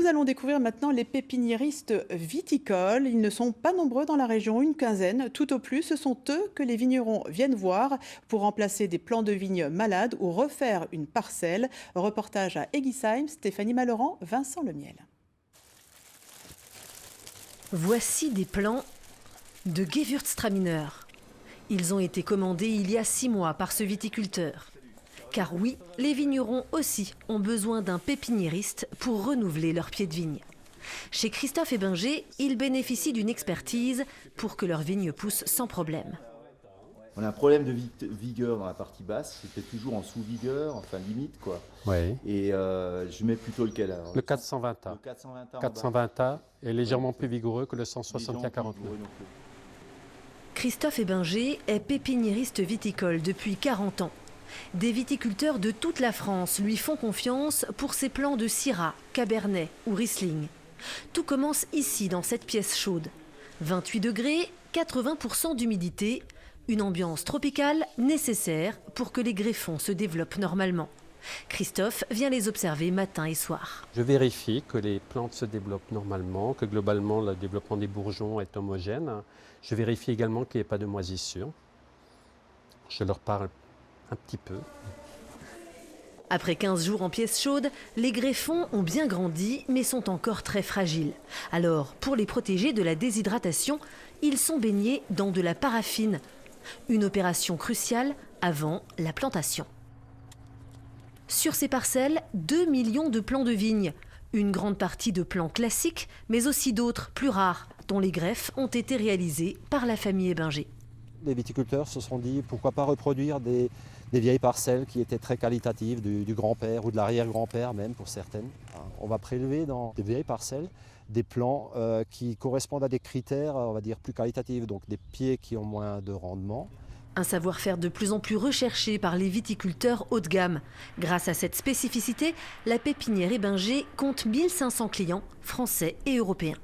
Nous allons découvrir maintenant les pépiniéristes viticoles. Ils ne sont pas nombreux dans la région, une quinzaine. Tout au plus, ce sont eux que les vignerons viennent voir pour remplacer des plants de vignes malades ou refaire une parcelle. Reportage à Eguisheim, Stéphanie Malleurant, Vincent Lemiel. Voici des plants de Gewürztraminer. Ils ont été commandés il y a 6 mois par ce viticulteur. Car oui, les vignerons aussi ont besoin d'un pépiniériste pour renouveler leurs pieds de vigne. Chez Christophe Ebinger, ils bénéficient d'une expertise pour que leurs vignes poussent sans problème. On a un problème de vigueur dans la partie basse, c'était toujours en sous-vigueur, enfin limite quoi. Oui. Et je mets plutôt lequel alors? Le 420A. Le 420A. 420A est légèrement plus vigoureux que le 160 à 49. Christophe Ebinger est pépiniériste viticole depuis 40 ans. Des viticulteurs de toute la France lui font confiance pour ses plants de Syrah, Cabernet ou Riesling. Tout commence ici, dans cette pièce chaude. 28 degrés, 80% d'humidité, une ambiance tropicale nécessaire pour que les greffons se développent normalement. Christophe vient les observer matin et soir. Je vérifie que les plantes se développent normalement, que globalement le développement des bourgeons est homogène. Je vérifie également qu'il n'y ait pas de moisissure. Je leur parle un petit peu. Après 15 jours en pièce chaude, les greffons ont bien grandi mais sont encore très fragiles. Alors, pour les protéger de la déshydratation, ils sont baignés dans de la paraffine. Une opération cruciale avant la plantation. Sur ces parcelles, 2 millions de plants de vigne. Une grande partie de plants classiques, mais aussi d'autres plus rares, dont les greffes ont été réalisées par la famille Ebinger. Les viticulteurs se sont dit pourquoi pas reproduire des vieilles parcelles qui étaient très qualitatives, du grand-père ou de l'arrière-grand-père même pour certaines. On va prélever dans des vieilles parcelles des plants qui correspondent à des critères, on va dire, plus qualitatifs, donc des pieds qui ont moins de rendement. Un savoir-faire de plus en plus recherché par les viticulteurs haut de gamme. Grâce à cette spécificité, la pépinière Ebinger compte 1500 clients français et européens.